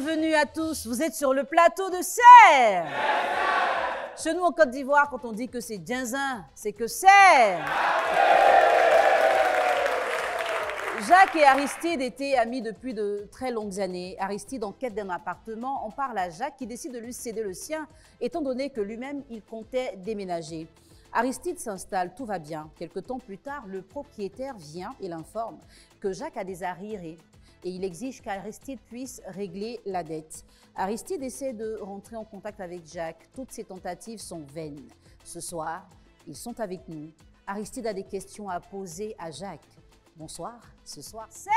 Bienvenue à tous, vous êtes sur le plateau de Serre. Chez nous en Côte d'Ivoire, quand on dit que c'est Djinzin, c'est que Serre. Jacques et Aristide étaient amis depuis de très longues années. Aristide, en quête d'un appartement, en parle à Jacques qui décide de lui céder le sien, étant donné que lui-même, il comptait déménager. Aristide s'installe, tout va bien. Quelque temps plus tard, le propriétaire vient et l'informe que Jacques a des arriérés et il exige qu'Aristide puisse régler la dette. Aristide essaie de rentrer en contact avec Jacques. Toutes ses tentatives sont vaines. Ce soir, ils sont avec nous. Aristide a des questions à poser à Jacques. Bonsoir, ce soir, c'est...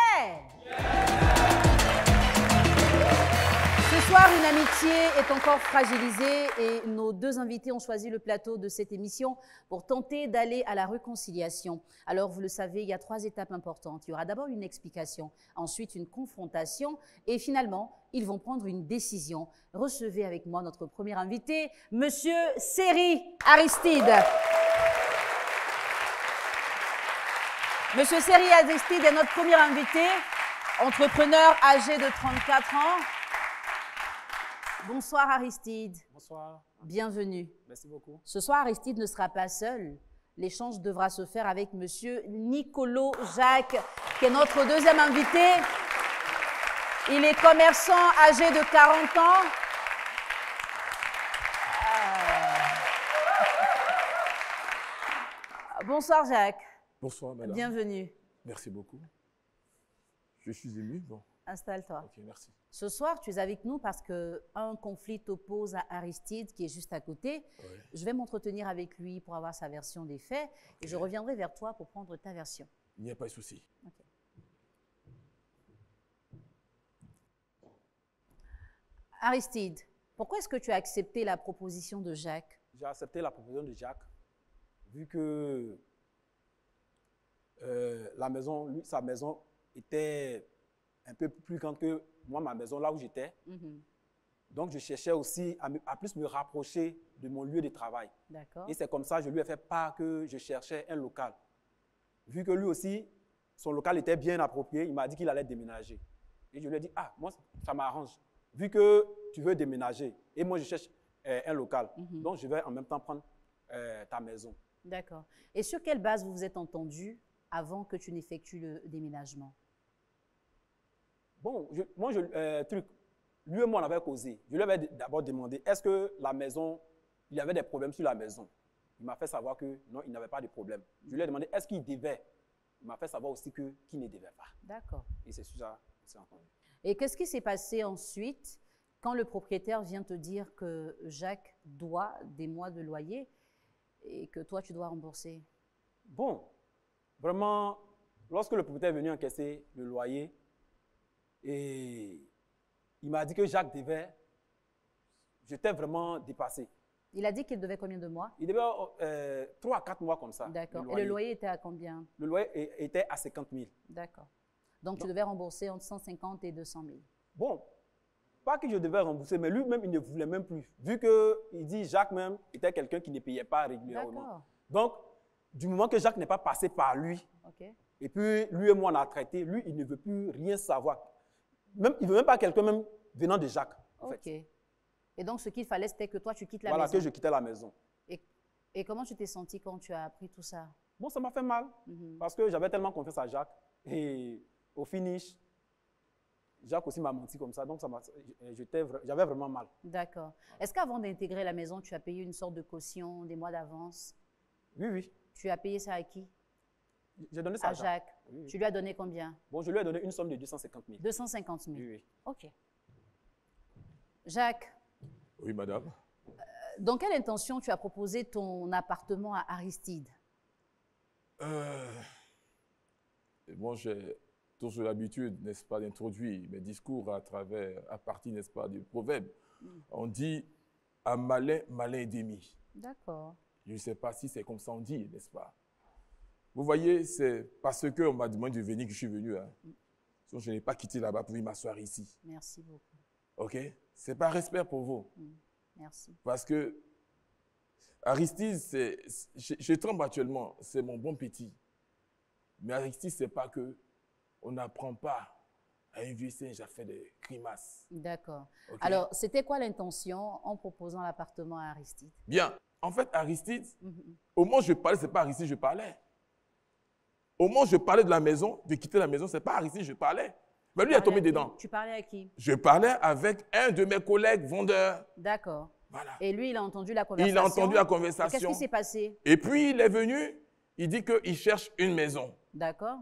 Ce soir, une amitié est encore fragilisée et nos deux invités ont choisi le plateau de cette émission pour tenter d'aller à la réconciliation. Alors, vous le savez, il y a 3 étapes importantes. Il y aura d'abord une explication, ensuite une confrontation et finalement, ils vont prendre une décision. Recevez avec moi notre premier invité, Monsieur Seri Aristide. Monsieur Seri Aristide est notre premier invité, entrepreneur âgé de 34 ans. Bonsoir Aristide. Bonsoir. Bienvenue. Merci beaucoup. Ce soir, Aristide ne sera pas seul. L'échange devra se faire avec Monsieur Nicolo Jacques, qui est notre deuxième invité. Il est commerçant âgé de 40 ans. Bonsoir Jacques. Bonsoir, madame. Bienvenue. Merci beaucoup. Je suis ému. Bon. Installe-toi. Ok, merci. Ce soir, tu es avec nous parce qu'un conflit t'oppose à Aristide, qui est juste à côté. Ouais. Je vais m'entretenir avec lui pour avoir sa version des faits et je reviendrai vers toi pour prendre ta version. Il n'y a pas de souci. Okay. Aristide, pourquoi est-ce que tu as accepté la proposition de Jacques? J'ai accepté la proposition de Jacques, vu que la maison, lui, sa maison était un peu plus grande que moi, ma maison, là où j'étais. Donc, je cherchais aussi à plus me rapprocher de mon lieu de travail. D'accord. Et c'est comme ça que je lui ai fait part que je cherchais un local. Vu que lui aussi, son local était bien approprié, il m'a dit qu'il allait déménager. Et je lui ai dit, ah, moi, ça m'arrange. Vu que tu veux déménager et moi, je cherche un local, donc je vais en même temps prendre ta maison. D'accord. Et sur quelle base vous vous êtes entendus avant que tu n'effectues le déménagement? Bon, lui et moi, on avait causé. Je lui avais d'abord demandé, est-ce que la maison, il y avait des problèmes sur la maison? Il m'a fait savoir que non, il n'avait pas de problème. Je lui ai demandé, est-ce qu'il devait? Il m'a fait savoir aussi qu'il ne devait pas. D'accord. Et c'est sur ça qu'on s'est entendu. Et qu'est-ce qui s'est passé ensuite quand le propriétaire vient te dire que Jacques doit des mois de loyer et que toi, tu dois rembourser? Bon, vraiment, lorsque le propriétaire est venu encaisser le loyer, et il m'a dit que Jacques devait, j'étais vraiment dépassé. Il a dit qu'il devait combien de mois? Il devait 3 à 4 mois comme ça. D'accord. Et le loyer était à combien? Le loyer était à 50 000. D'accord. Donc, tu devais rembourser entre 150 et 200 000. Bon, pas que je devais rembourser, mais lui-même, il ne voulait même plus. Vu qu'il dit Jacques même était quelqu'un qui ne payait pas régulièrement. D'accord. Donc, du moment que Jacques n'est pas passé par lui, Okay. et puis lui et moi on a traité, lui, il ne veut plus rien savoir. Même, il ne veut même pas quelqu'un même venant de Jacques. En fait. Et donc, ce qu'il fallait, c'était que toi, tu quittes la voilà, maison. que je quittais la maison. Et comment tu t'es senti quand tu as appris tout ça? Bon, ça m'a fait mal, parce que j'avais tellement confiance à Jacques. Et au finish, Jacques aussi m'a menti comme ça, donc j'avais vraiment mal. D'accord. Est-ce qu'avant d'intégrer la maison, tu as payé une sorte de caution, des mois d'avance? Oui, oui. Tu as payé ça à qui? J'ai donné ça à Jacques. Oui, oui. Tu lui as donné combien? Bon, je lui ai donné une somme de 250 000. 250 000. Oui, oui. OK. Jacques, Oui, madame. dans quelle intention tu as proposé ton appartement à Aristide? Moi, j'ai toujours l'habitude, n'est-ce pas, d'introduire mes discours à partir, n'est-ce pas, du proverbe. On dit « à malin, malin et demi ». D'accord. Je ne sais pas si c'est comme ça on dit, n'est-ce pas? Vous voyez, c'est parce qu'on m'a demandé de venir que je suis venu. Hein. Donc, je n'ai pas quitté là-bas pour m'asseoir ici. Merci beaucoup. OK? C'est par respect pour vous. Merci. Parce que Aristide, je tremble actuellement, c'est mon bon petit. Mais Aristide, c'est pas que on n'apprend pas à un vieux singe a fait des grimaces. D'accord. Ok. Alors, c'était quoi l'intention en proposant l'appartement à Aristide? Bien. En fait, Aristide, Mhm. au moment où je parlais, ce n'est pas Aristide que je parlais. Au moment où je parlais de la maison, de quitter la maison, ce n'est pas Aristide que je parlais. Mais lui, il est tombé dedans. Tu parlais à qui? Je parlais avec un de mes collègues vendeurs. D'accord. Voilà. Et lui, il a entendu la conversation. Il a entendu la Et conversation. qu'est-ce qui s'est passé? Et puis, il est venu, il dit qu'il cherche une maison. D'accord.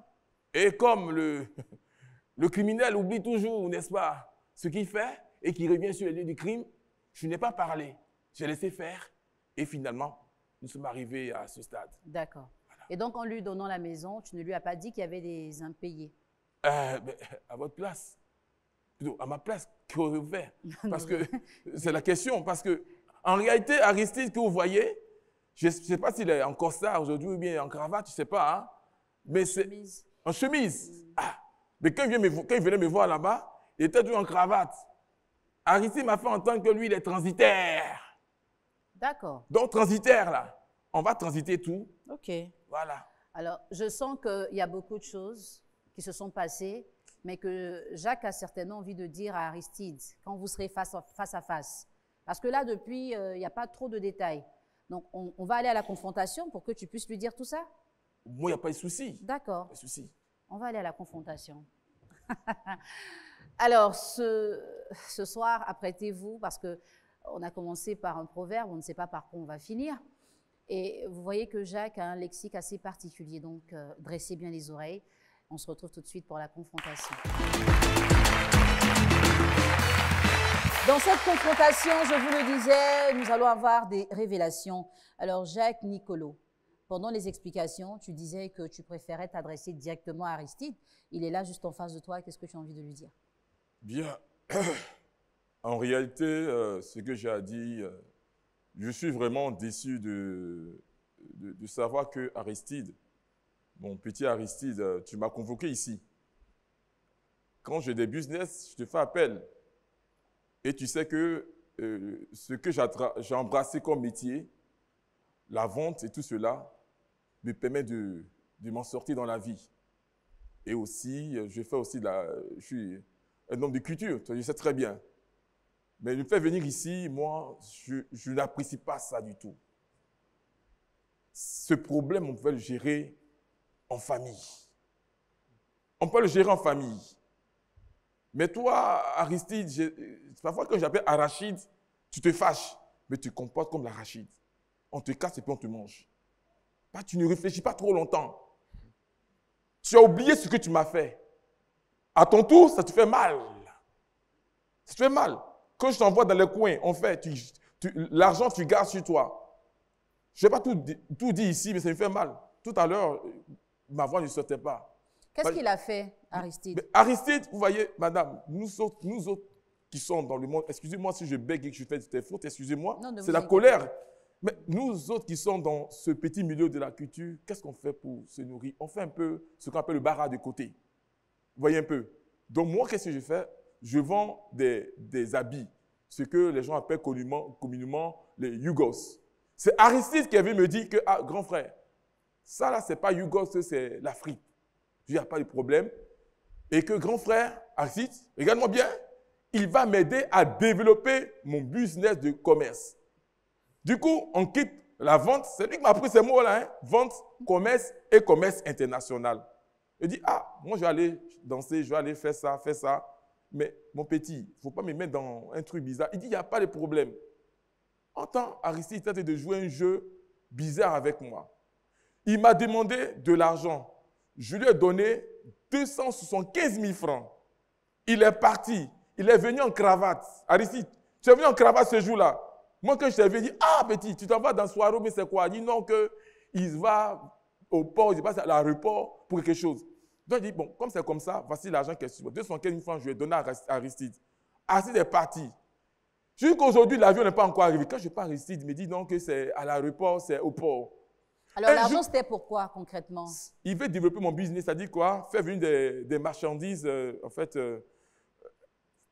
Et comme le criminel oublie toujours, n'est-ce pas, ce qu'il fait et qu'il revient sur les lieux du crime, je n'ai pas parlé. J'ai laissé faire et finalement, nous sommes arrivés à ce stade. D'accord. Voilà. Et donc, en lui donnant la maison, tu ne lui as pas dit qu'il y avait des impayés? Ben, à votre place, plutôt à ma place, qu'aurais-vous fait? Parce que c'est la question. Parce que en réalité, Aristide que vous voyez, je ne sais pas s'il est en costard aujourd'hui ou bien en cravate, je ne sais pas. Hein, mais c'est en chemise. Ah, mais quand il venait me voir là-bas, il était toujours en cravate. Aristide m'a fait entendre que lui, il est transitaire. D'accord. Donc, transitaire, là, on va transiter tout. OK. Voilà. Alors, je sens qu'il y a beaucoup de choses qui se sont passées, mais que Jacques a certainement envie de dire à Aristide quand vous serez face à face. Parce que là, depuis, il n'y a pas trop de détails. Donc, on va aller à la confrontation pour que tu puisses lui dire tout ça? Moi, il n'y a pas de souci. D'accord. Pas de souci. On va aller à la confrontation. Alors, ce soir, apprêtez-vous, parce qu'on a commencé par un proverbe, on ne sait pas par quoi on va finir. Et vous voyez que Jacques a un lexique assez particulier, donc dressez bien les oreilles. On se retrouve tout de suite pour la confrontation. Dans cette confrontation, je vous le disais, nous allons avoir des révélations. Alors, Jacques Nicolo, pendant les explications, tu disais que tu préférais t'adresser directement à Aristide. Il est là juste en face de toi. Qu'est-ce que tu as envie de lui dire? Bien. En réalité, ce que j'ai à dire, je suis vraiment déçu de savoir que Aristide, mon petit Aristide, tu m'as convoqué ici. Quand j'ai des business, je te fais appel. Et tu sais que ce que j'ai embrassé comme métier, la vente et tout cela, me permet de m'en sortir dans la vie. Et aussi, je suis un homme de culture, je sais très bien. Mais me faire venir ici, moi, je n'apprécie pas ça du tout. Ce problème, on peut le gérer en famille. On peut le gérer en famille. Mais toi, Aristide, parfois quand j'appelle Arachide, tu te fâches, mais tu te comportes comme l'Arachide. On te casse et puis on te mange. Bah, tu ne réfléchis pas trop longtemps. Tu as oublié ce que tu m'as fait. À ton tour, ça te fait mal. Ça te fait mal. Quand je t'envoie dans les coins, en fait, l'argent, tu gardes sur toi. Je ne vais pas tout dire ici, mais ça me fait mal. Tout à l'heure, ma voix ne sortait pas. Qu'est-ce qu'il a fait, Aristide? Aristide, vous voyez, madame, nous autres qui sommes dans le monde, excusez-moi si je bègue et que je fais des fautes, excusez-moi, c'est la colère. Mais nous autres qui sommes dans ce petit milieu de la culture, qu'est-ce qu'on fait pour se nourrir? On fait un peu ce qu'on appelle le bara de côté. Vous voyez un peu? Donc moi, qu'est-ce que je fais? Je vends des habits, ce que les gens appellent communément les Yugos. C'est Aristide qui avait me dit que, ah, grand frère, ça là, ce n'est pas Yugos, c'est l'Afrique. Il n'y a pas de problème. Et que grand frère, Aristide, regarde-moi bien, il va m'aider à développer mon business de commerce. Du coup, on quitte la vente. C'est lui qui m'a appris ces mots-là, hein? Vente, commerce et commerce international. Il dit, ah, moi je vais aller danser, je vais aller faire ça. Mais mon petit, il ne faut pas me mettre dans un truc bizarre. Il dit, il n'y a pas de problème. En temps, Aristide tentait de jouer un jeu bizarre avec moi. Il m'a demandé de l'argent. Je lui ai donné 275 000 francs. Il est parti. Il est venu en cravate. Aristide, tu es venu en cravate ce jour-là. Moi, quand je t'ai vu, dit, ah, petit, tu t'en vas dans soirée, mais c'est quoi? Il dit non, qu'il va au port, il passe à l'aéroport pour quelque chose. Donc, il dit, bon, comme c'est comme ça, voici l'argent qui est sur moi. 215 000 francs, je lui ai donné à Aristide. Aristide est parti. Jusqu'aujourd'hui, l'avion n'est pas encore arrivé. Quand je parle à Aristide, il me dit non, que c'est à l'aéroport, c'est au port. Alors, l'argent, c'était pourquoi, concrètement? Il veut développer mon business, c'est-à-dire quoi? Faire venir des marchandises, en fait,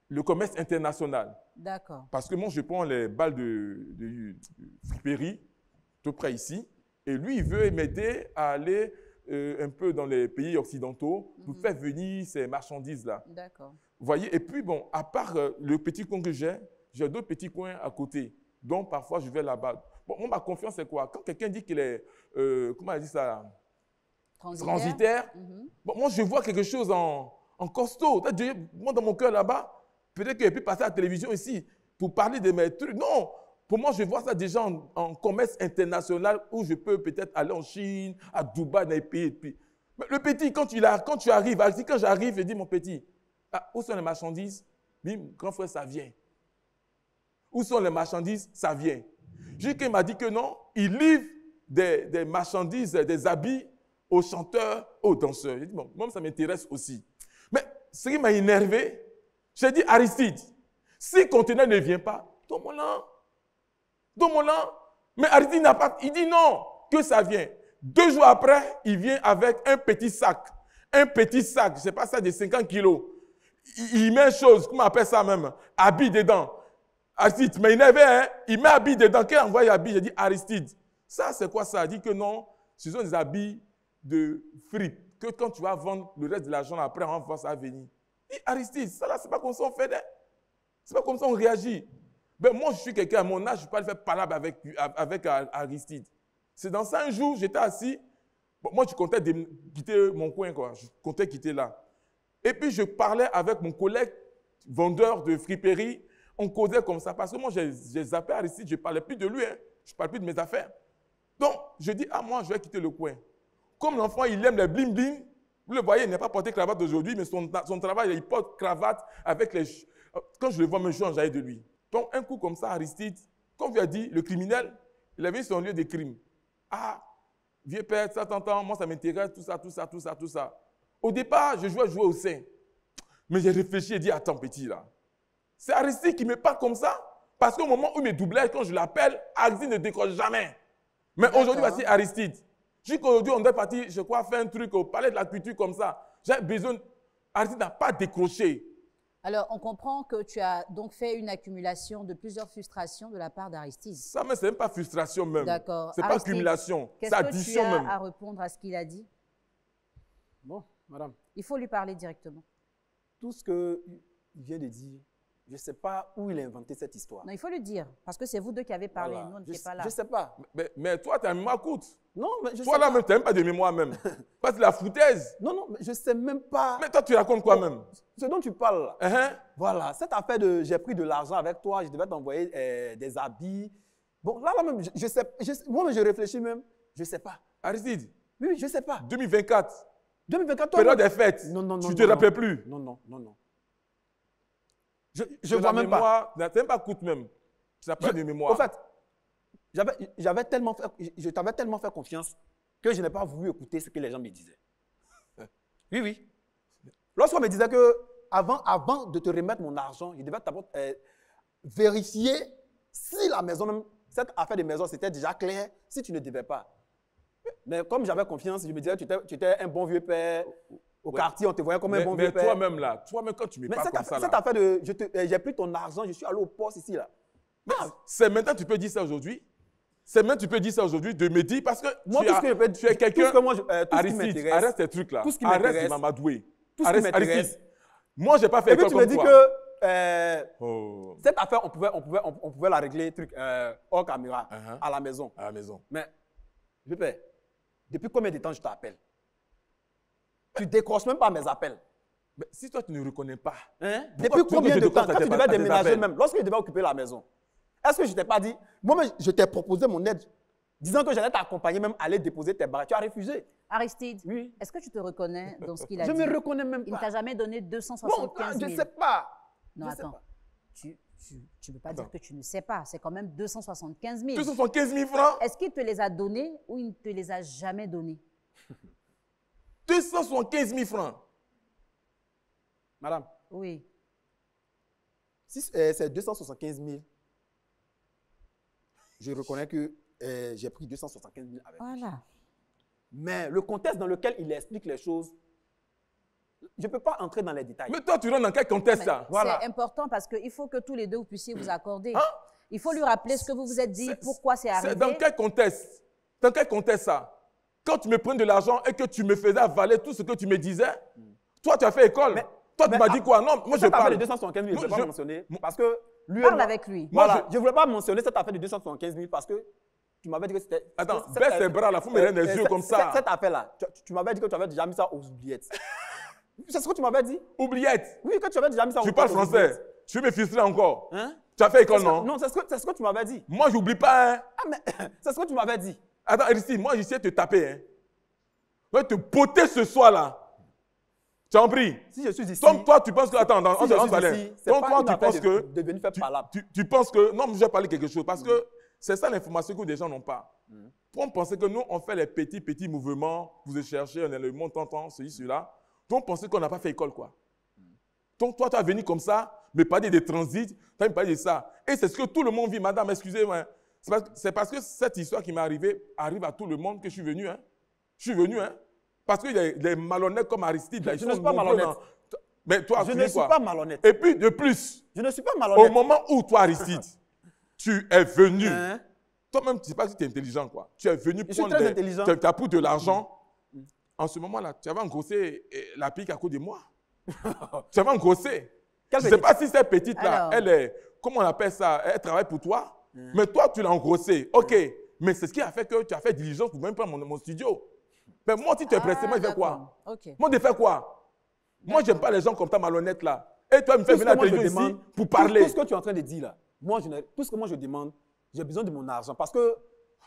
le commerce international. D'accord. Parce que moi, je prends les balles de friperie, tout près ici, et lui, il veut m'aider à aller un peu dans les pays occidentaux pour faire venir ces marchandises-là. D'accord. Vous voyez, et puis bon, à part le petit coin que j'ai d'autres petits coins à côté. Donc parfois, je vais là-bas. Bon, moi, ma confiance, c'est quoi? Quand quelqu'un dit qu'il est, comment on dit ça? Transitaire. Bon, moi, je vois quelque chose en costaud. Moi, dans mon cœur là-bas, peut-être qu'il pu passer à la télévision ici pour parler de mes trucs. Non, pour moi, je vois ça déjà en commerce international où je peux peut-être aller en Chine, à Dubaï, dans les pays. Mais le petit, quand tu arrives, quand j'arrive, je dis, mon petit, où sont les marchandises? Bim, grand frère, ça vient. Où sont les marchandises? Ça vient. Jusqu'à m'a dit que non, il livre des marchandises, des habits aux chanteurs, aux danseurs. J'ai dit, bon, moi, ça m'intéresse aussi. Mais ce qui m'a énervé, j'ai dit, Aristide, si le conteneur ne vient pas, donne-moi-la. Donne-moi-la. Mais Aristide n'a pas. Il dit non, que ça vient. 2 jours après, il vient avec un petit sac. Un petit sac, je ne sais pas ça, de 50 kilos. Il met chose, comment on appelle ça même, habit dedans. Aristide, mais il avait, hein, il met habit dedans. Quand il envoie habit, j'ai dit, Aristide, ça c'est quoi ça? Il dit que non, ce sont des habits de fripe. Que quand tu vas vendre le reste de l'argent, après, on va voir ça venir. Il dit, Aristide, ça là, c'est pas comme ça on fait. C'est pas comme ça on réagit. Ben, moi, je suis quelqu'un à mon âge, je ne peux pas le faire palabre avec Aristide. C'est dans ça, un jour, j'étais assis. Bon, moi, je comptais quitter mon coin, quoi. Je comptais quitter là. Et puis, je parlais avec mon collègue vendeur de friperie. On causait comme ça. Parce que moi, j'ai zappé Aristide, je ne parlais plus de lui. Hein. Je ne parle plus de mes affaires. Donc, je dis, moi, je vais quitter le coin. Comme l'enfant, il aime les bling-bling. Vous le voyez, il n'a pas porté cravate aujourd'hui, mais son travail, il porte cravate avec les... Quand je le vois, je suis enjaillé de lui. Donc, un coup comme ça, Aristide, comme tu as dit, le criminel, il avait son lieu de crime. Ah, vieux père, ça t'entend, moi, ça m'intéresse, tout ça. Au départ, je jouais au sein. Mais j'ai réfléchi et dit, attends, petit, là. C'est Aristide qui me parle comme ça. Parce qu'au moment où il me doublait, quand je l'appelle, Aristide ne décroche jamais. Mais aujourd'hui, voici Aristide. Jusqu'aujourd'hui, on doit partir, je crois, faire un truc au palais de la culture comme ça. J'ai besoin. Aristide n'a pas décroché. Alors, on comprend que tu as donc fait une accumulation de plusieurs frustrations de la part d'Aristide. Ça, mais ce n'est même pas frustration même. D'accord. Ce n'est pas accumulation. C'est addition même. Qu'est-ce que tu as à répondre à ce qu'il a dit? Bon, madame. Il faut lui parler directement. Tout ce qu'il vient de dire, je ne sais pas où il a inventé cette histoire. Non, il faut lui dire, parce que c'est vous deux qui avez parlé, voilà. nous, on n'était pas là. Je ne sais pas. Mais toi, tu as une mémoire courte. Non, mais je sais toi, là, même, tu n'as même pas de mémoire même. Parce que la foutaise. Non, mais je ne sais même pas. Mais toi, tu racontes quoi même? Ce dont tu parles là. Voilà, cette affaire de j'ai pris de l'argent avec toi, je devais t'envoyer des habits. Bon, là même, je sais, moi, je réfléchis même, je ne sais pas. Aristide? Oui, je ne sais pas. 2024. 2024, toi, période des fêtes. Non. Tu ne te rappelles plus? Non. Je ne vois même pas. Tu n'as même pas coûte même. Tu n'as pas de mémoire. En fait, je t'avais tellement fait confiance que je n'ai pas voulu écouter ce que les gens me disaient. Oui. Lorsqu'on me disait que avant de te remettre mon argent, je devais vérifier si la maison, même cette affaire de maison, c'était déjà clair, si tu ne devais pas. Mais comme j'avais confiance, je me disais que tu étais un bon vieux père. Au quartier, on te voyait comme un bon vieux père. Mais toi-même là, quand tu me parles comme ça là. Cette affaire de, j'ai pris ton argent, je suis allé au poste ici là. C'est maintenant que tu peux dire ça aujourd'hui. C'est maintenant que tu peux dire ça aujourd'hui, de me dire, parce que moi, tu es quelqu'un. Aristide, arrête tes trucs là. Tout ce qui arrête de m'amadouer. Tout ce qui m'intéresse. Moi, je n'ai pas fait comme toi. Et puis tu me dis que cette affaire, on pouvait la régler hors caméra, à la maison. À la maison. Mais, je père, depuis combien de temps je t'appelle? Tu ne décroches même pas mes appels. Mais si toi, tu ne reconnais pas. Depuis combien de temps? Quand tu devais déménager même, lorsque je devais occuper la maison, est-ce que je ne t'ai pas dit? Moi-même, je t'ai proposé mon aide, disant que j'allais t'accompagner même aller déposer tes bagages. Tu as refusé. Aristide, oui. Est-ce que tu te reconnais dans ce qu'il a dit? Je ne me reconnais même pas. Il ne t'a jamais donné 275 000. Je ne sais pas. Non, attends. Tu ne peux pas dire que tu ne sais pas. C'est quand même 275 000. 275 000 francs? Est-ce qu'il te les a donnés ou il ne te les a jamais donnés? 275 000 francs. Madame. Oui. Si c'est 275 000, je reconnais que j'ai pris 275 000 avec lui. Voilà. Mais le contexte dans lequel il explique les choses, je ne peux pas entrer dans les détails. Mais toi, tu rentres dans quel contexte ça? Voilà. C'est important parce qu'il faut que tous les deux vous puissiez vous accorder. Il faut lui rappeler ce que vous vous êtes dit, pourquoi c'est arrivé. Dans quel contexte? Dans quel contexte ça? quand tu me prenais de l'argent et que tu me faisais avaler tout ce que tu me disais, toi, tu as fait école. Toi, tu m'as dit quoi? Non, moi, je parle. de 275 000, je ne vais pas mentionner parce que lui... Parle avec lui. Voilà, je ne voulais pas mentionner cette affaire de 275 000 parce que tu m'avais dit que c'était... Attends, baisse tes bras là, faut me rendre les yeux comme ça. Cette affaire-là, tu m'avais dit que tu avais déjà mis ça aux oubliettes. C'est ce que tu m'avais dit? Oubliettes? Oui, que tu avais déjà mis ça aux oubliettes. Tu parles français? Tu veux me frustrer encore? Hein? Tu as fait école, non? Non, c'est ce que tu m'avais dit. Moi, j'oublie pas, hein. Ah, mais c'est ce que tu m'avais dit. Attends, Aristide, moi, j'essaie de te taper, hein. Je vais te poter ce soir-là. Tu as compris? Si je suis ici. Donc, toi, tu penses que. Attends, on se ici. Donc, toi, tu penses que. Tu penses que. Non, mais je vais parler quelque chose. Parce que c'est ça l'information que les gens n'ont pas. On pensait que nous, on fait les petits mouvements. Vous cherchez, on est le montant, ceci, cela. Donc, on pensait qu'on n'a pas fait école, quoi. Donc, toi, tu as venu comme ça, me parler de transit, tu as me parler de ça. Et c'est ce que tout le monde vit. Madame, excusez-moi. C'est parce que cette histoire qui m'est arrivée arrive à tout le monde que je suis venu, hein. Je suis venu, hein. Parce qu'il y a des malhonnêtes comme Aristide. Là, je ne suis pas malhonnête. Mais toi, je ne suis pas malhonnête. Et puis, de plus, je ne suis pas malhonnête. Au moment où toi, Aristide, tu es venu, toi-même, tu ne sais pas si tu es intelligent, quoi. Tu es venu prendre tu as pris de l'argent. En ce moment-là, tu avais engrossé la pique à cause de moi. Tu avais engrossé. Je ne sais pas si cette petite-là, elle est, comment on appelle ça, elle travaille pour toi. Mais toi, tu l'as engrossé. OK. Mais c'est ce qui a fait que tu as fait diligence pour même prendre mon studio. Mais moi, si tu es pressé, moi, je fais quoi? Moi, je fais quoi? Moi, je n'aime pas les gens comme ça, malhonnêtes, là. Et toi, tu me fais venir à la télévision ici pour parler. Tout ce que tu es en train de dire, là, tout ce que moi, je demande, j'ai besoin de mon argent. Parce que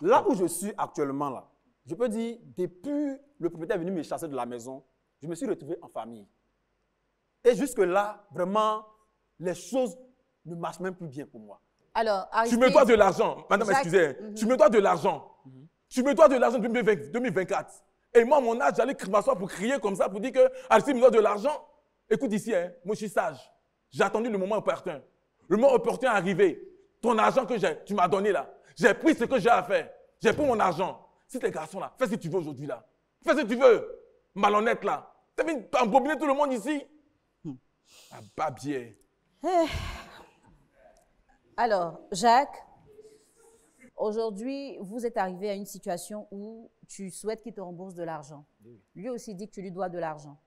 là où je suis actuellement, là, je peux dire, depuis le propriétaire est venu me chasser de la maison, je me suis retrouvé en famille. Et jusque-là, vraiment, les choses ne marchent même plus bien pour moi. Alors, Aristide, tu me dois de l'argent. Madame, excusez. Tu me dois de l'argent. Tu me dois de l'argent depuis 2024. Et moi, à mon âge, j'allais m'asseoir pour crier comme ça, pour dire que Aristide me doit de l'argent. Écoute ici, hein, moi, je suis sage. J'ai attendu le moment opportun. Le moment opportun est arrivé. Ton argent que tu m'as donné là, j'ai pris ce que j'ai à faire. J'ai pris mon argent. Si t'es garçon là, fais ce que tu veux aujourd'hui là. Fais ce que tu veux. Malhonnête là. T'as vu embobiner tout le monde ici. Ah, babier. Alors, Jacques, aujourd'hui, vous êtes arrivé à une situation où tu souhaites qu'il te rembourse de l'argent. Lui aussi dit que tu lui dois de l'argent.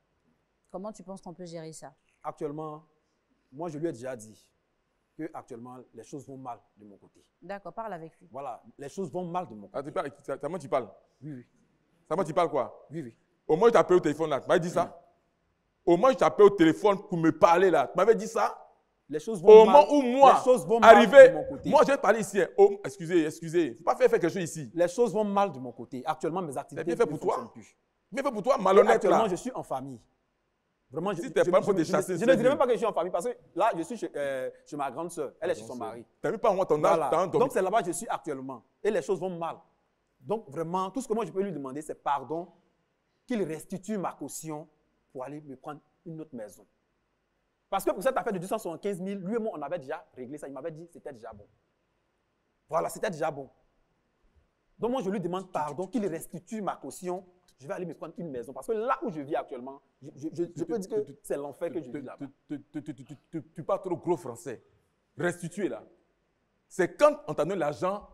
Comment tu penses qu'on peut gérer ça? Actuellement, moi, je lui ai déjà dit que actuellement les choses vont mal de mon côté. D'accord, parle avec lui. Voilà, les choses vont mal de mon côté. C'est à moi tu parles? Oui. C'est à moi tu parles quoi? Oui. Au moins, je t'appelle au téléphone là. Tu m'avais dit ça? Au moins, je t'appelle au téléphone pour me parler là. Tu m'avais dit ça? Les choses vont mal. Au moment où moi, arrivé, moi je vais parler ici. Oh, excusez. Il ne faut pas faire quelque chose ici. Les choses vont mal de mon côté. Actuellement, mes activités ne fonctionnent plus. Bien fait pour toi, malhonnête là. Actuellement, je suis en famille. Vraiment, si tu n'es pas pour te chasser, je ne dirais même pas que je suis en famille parce que là, je suis chez ma grande soeur. Elle est chez son mari. Tu n'as vu pas moi ton âge? Donc, c'est là-bas que je suis actuellement. Et les choses vont mal. Donc, vraiment, tout ce que moi je peux lui demander, c'est pardon, qu'il restitue ma caution pour aller me prendre une autre maison. Parce que pour cette affaire de 275 000, lui et moi, on avait déjà réglé ça. Il m'avait dit que c'était déjà bon. Voilà, c'était déjà bon. Donc, moi, je lui demande pardon, qu'il restitue ma caution. Je vais aller me prendre une maison. Parce que là où je vis actuellement, je peux dire que c'est l'enfer que je vis là-bas. Tu parles trop gros français. Restituer là. C'est quand on t'a donné l'argent,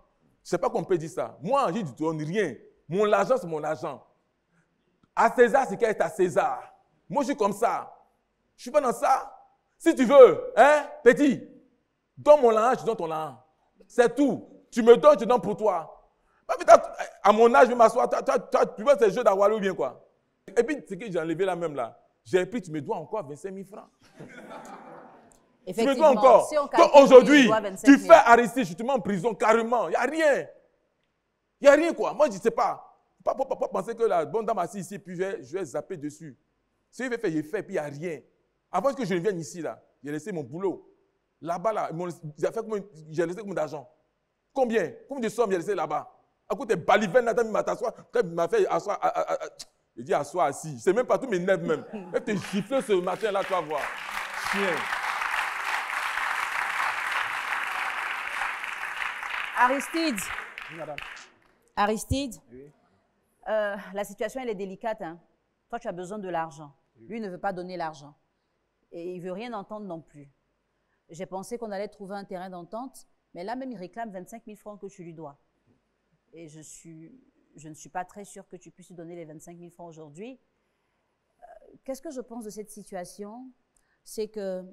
je ne sais pas qu'on peut dire ça. Moi, je ne donne rien. Mon argent, c'est mon argent. À César, c'est qu'il est à César. Moi, je suis comme ça. Je ne suis pas dans ça. Si tu veux, hein, petit, donne mon argent, je donne ton argent. C'est tout. Tu me donnes, je donne pour toi. À mon âge, je vais m'asseoir. Tu vois ces jeux d'Awalo ou bien quoi? Et puis, ce que j'ai enlevé là même là, j'ai pris, tu me dois encore 25 000 francs. Tu me dois encore. Si aujourd'hui, tu fais Aristide, je te mets en prison carrément. Il n'y a rien. Il n'y a rien quoi. Moi, je ne sais pas. Pas penser que la bonne dame assise ici, puis je vais zapper dessus. Si il veut faire, il fait, puis il n'y a rien. Avant que je ne vienne ici, là, j'ai laissé mon boulot. Là-bas, là, j'ai laissé combien d'argent? Combien de sommes j'ai laissé là-bas? À côté de Baliven, là, il m'a t'asseoir. Quand il m'a fait asseoir, il dit asseoir assis. Je ne sais même pas, tous mes nerfs même. Je vais te gifler ce matin, là, tu vas voir. Chien. Aristide. Oui, madame. Aristide. Oui. La situation, elle est délicate. Hein? Toi, tu as besoin de l'argent. Lui ne veut pas donner l'argent. Et il ne veut rien entendre non plus. J'ai pensé qu'on allait trouver un terrain d'entente, mais là même, il réclame 25 000 francs que tu lui dois. Et je suis je ne suis pas très sûre que tu puisses lui donner les 25 000 francs aujourd'hui. Qu'est-ce que je pense de cette situation? C'est que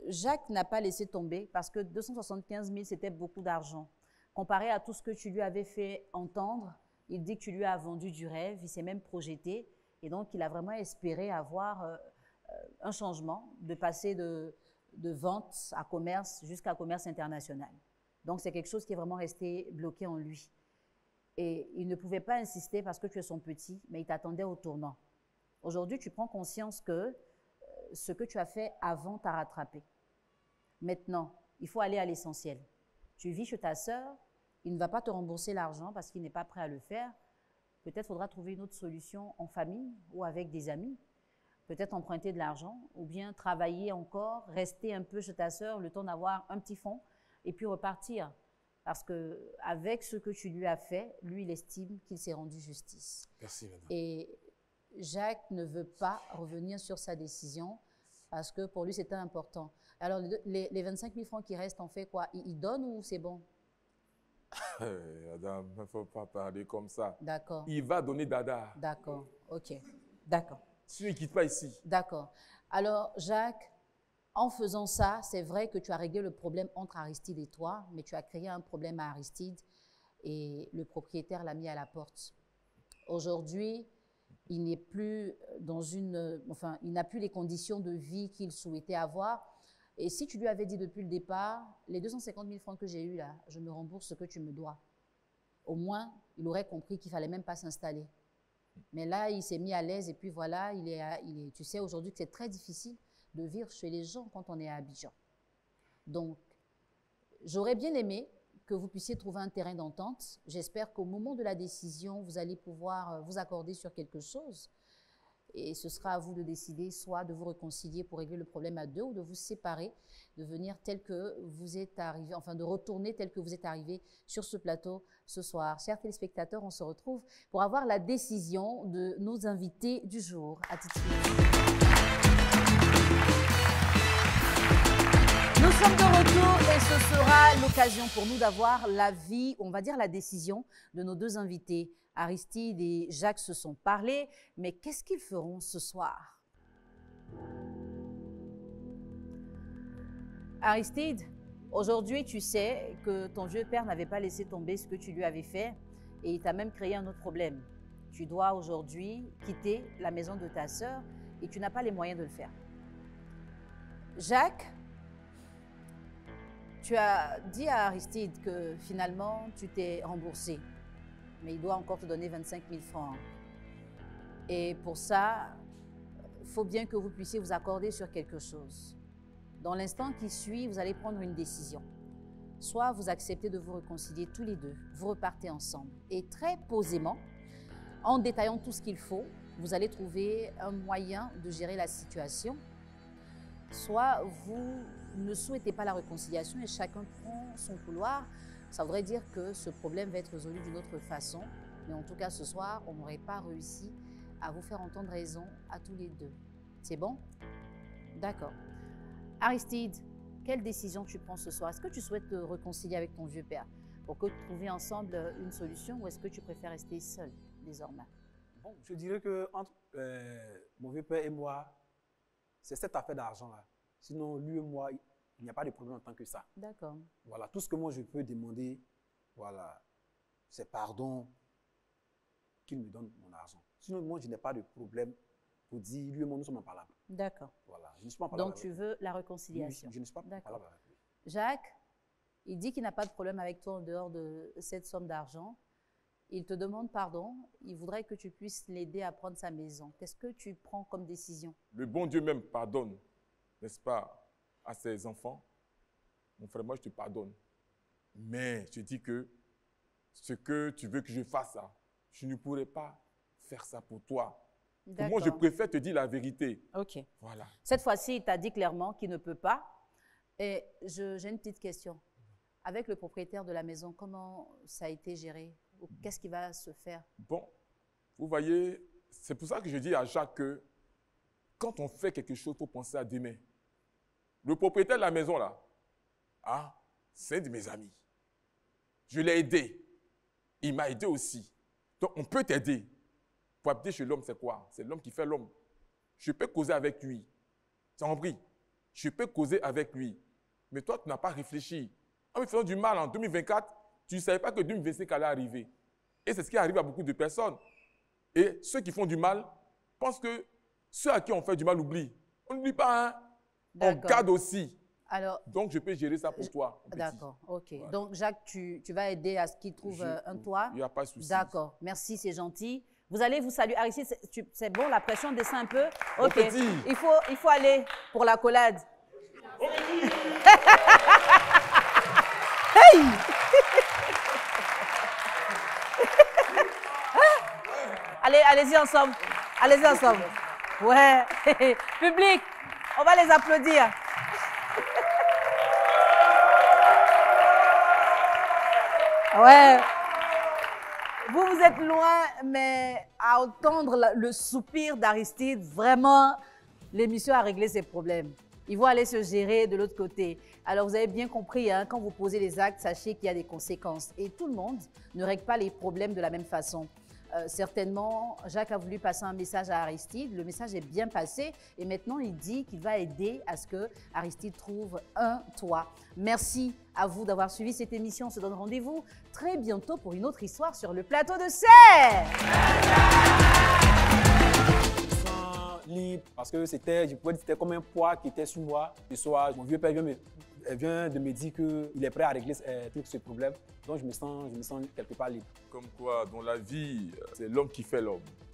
Jacques n'a pas laissé tomber parce que 275 000, c'était beaucoup d'argent. Comparé à tout ce que tu lui avais fait entendre, il dit que tu lui as vendu du rêve, il s'est même projeté et donc il a vraiment espéré avoir un changement, de passer de vente à commerce jusqu'à commerce international. Donc c'est quelque chose qui est vraiment resté bloqué en lui. Et il ne pouvait pas insister parce que tu es son petit, mais il t'attendait au tournant. Aujourd'hui, tu prends conscience que ce que tu as fait avant t'a rattrapé. Maintenant, il faut aller à l'essentiel. Tu vis chez ta sœur, il ne va pas te rembourser l'argent parce qu'il n'est pas prêt à le faire. Peut-être faudra trouver une autre solution en famille ou avec des amis. Peut-être emprunter de l'argent ou bien travailler encore, rester un peu chez ta sœur le temps d'avoir un petit fonds et puis repartir. Parce qu'avec ce que tu lui as fait, lui, il estime qu'il s'est rendu justice. Merci, madame. Et Jacques ne veut pas revenir sur sa décision parce que pour lui, c'était important. Alors, les 25 000 francs qui restent, on fait quoi? Il donne ou c'est bon? Madame, il ne faut pas parler comme ça. D'accord. Il va donner dada. D'accord, ok. D'accord. Si il ne quitte pas ici. D'accord. Alors, Jacques, en faisant ça, c'est vrai que tu as réglé le problème entre Aristide et toi, mais tu as créé un problème à Aristide et le propriétaire l'a mis à la porte. Aujourd'hui, il n'est plus dans il n'a plus les conditions de vie qu'il souhaitait avoir. Et si tu lui avais dit depuis le départ, les 250 000 francs que j'ai eus là, je me rembourse ce que tu me dois. Au moins, il aurait compris qu'il ne fallait même pas s'installer. Mais là, il s'est mis à l'aise et puis voilà, tu sais aujourd'hui que c'est très difficile de vivre chez les gens quand on est à Abidjan. Donc, j'aurais bien aimé que vous puissiez trouver un terrain d'entente. J'espère qu'au moment de la décision, vous allez pouvoir vous accorder sur quelque chose. Et ce sera à vous de décider soit de vous réconcilier pour régler le problème à deux ou de vous séparer, de venir tel que vous êtes arrivé, enfin de retourner tel que vous êtes arrivé sur ce plateau ce soir. Chers téléspectateurs, on se retrouve pour avoir la décision de nos invités du jour. À tout de suite. Nous sommes de retour et ce sera l'occasion pour nous d'avoir l'avis, on va dire la décision de nos deux invités. Aristide et Jacques se sont parlé, mais qu'est-ce qu'ils feront ce soir? Aristide, aujourd'hui, tu sais que ton vieux père n'avait pas laissé tomber ce que tu lui avais fait et il t'a même créé un autre problème. Tu dois aujourd'hui quitter la maison de ta sœur et tu n'as pas les moyens de le faire. Jacques, tu as dit à Aristide que finalement, tu t'es remboursé. Mais il doit encore te donner 25 000 francs. Et pour ça, il faut bien que vous puissiez vous accorder sur quelque chose. Dans l'instant qui suit, vous allez prendre une décision. Soit vous acceptez de vous réconcilier tous les deux, vous repartez ensemble. Et très posément, en détaillant tout ce qu'il faut, vous allez trouver un moyen de gérer la situation. Soit vous ne souhaitez pas la réconciliation et chacun prend son couloir. Ça voudrait dire que ce problème va être résolu d'une autre façon. Mais en tout cas, ce soir, on n'aurait pas réussi à vous faire entendre raison à tous les deux. C'est bon? D'accord. Aristide, quelle décision tu prends ce soir? Est-ce que tu souhaites te réconcilier avec ton vieux père pour que vous trouviez ensemble une solution ou est-ce que tu préfères rester seul désormais? Bon, je dirais que entre mon vieux père et moi, c'est cette affaire d'argent-là. Sinon, lui et moi, il n'y a pas de problème en tant que ça. D'accord. Voilà, tout ce que moi je peux demander, voilà, c'est pardon qu'il me donne mon argent. Sinon, moi, je n'ai pas de problème pour dire, lui et moi, nous sommes en palabre. D'accord. Voilà, je ne suis pas en palabre. Donc, tu veux la réconciliation? Oui, je ne suis pas en palabre avec lui. Jacques, il dit qu'il n'a pas de problème avec toi en dehors de cette somme d'argent. Il te demande pardon. Il voudrait que tu puisses l'aider à prendre sa maison. Qu'est-ce que tu prends comme décision? Le bon Dieu même pardonne, n'est-ce pas, à ses enfants. Mon frère, moi, je te pardonne. Mais je dis que ce que tu veux que je fasse, je ne pourrais pas faire ça pour toi. Pour moi, je préfère te dire la vérité. OK. Voilà. Cette fois-ci, il t'a dit clairement qu'il ne peut pas. Et j'ai une petite question. Avec le propriétaire de la maison, comment ça a été géré? Qu'est-ce qui va se faire? Bon, vous voyez, c'est pour ça que je dis à Jacques que quand on fait quelque chose, il faut penser à demain. Le propriétaire de la maison, là, c'est un de mes amis. Je l'ai aidé. Il m'a aidé aussi. Donc, on peut t'aider. Pour habiter chez l'homme, c'est quoi? C'est l'homme qui fait l'homme. Je peux causer avec lui. Tu as compris? Je peux causer avec lui. Mais toi, tu n'as pas réfléchi. En me faisant du mal en 2024, tu ne savais pas que 2025 allait arriver. Et c'est ce qui arrive à beaucoup de personnes. Et ceux qui font du mal pensent que ceux à qui on fait du mal oublient. On n'oublie pas, hein? On garde aussi. Alors, donc, je peux gérer ça pour toi. D'accord, ok. Voilà. Donc, Jacques, tu vas aider à ce qu'il trouve un toit. Il n'y a pas de souci. D'accord, merci, c'est gentil. Vous allez vous saluer. Aristide, c'est bon, la pression descend un peu. Ok, il faut aller pour l'accolade. Hey! Allez-y ensemble. Allez-y ensemble. Ouais. Public, on va les applaudir. Ouais. Vous êtes loin, mais à entendre le soupir d'Aristide, vraiment, l'émission a réglé ses problèmes. Ils vont aller se gérer de l'autre côté. Alors, vous avez bien compris, hein, quand vous posez les actes, sachez qu'il y a des conséquences. Et tout le monde ne règle pas les problèmes de la même façon. Certainement, Jacques a voulu passer un message à Aristide. Le message est bien passé. Et maintenant, il dit qu'il va aider à ce que Aristide trouve un toit. Merci à vous d'avoir suivi cette émission. On se donne rendez-vous très bientôt pour une autre histoire sur le plateau de Serre. Libre, parce que c'était comme un poids qui était sur moi. Ce soir, mon vieux père vient de me dire qu'il est prêt à régler tout ce problème. Donc je me sens quelque part libre. Comme quoi, dans la vie, c'est l'homme qui fait l'homme.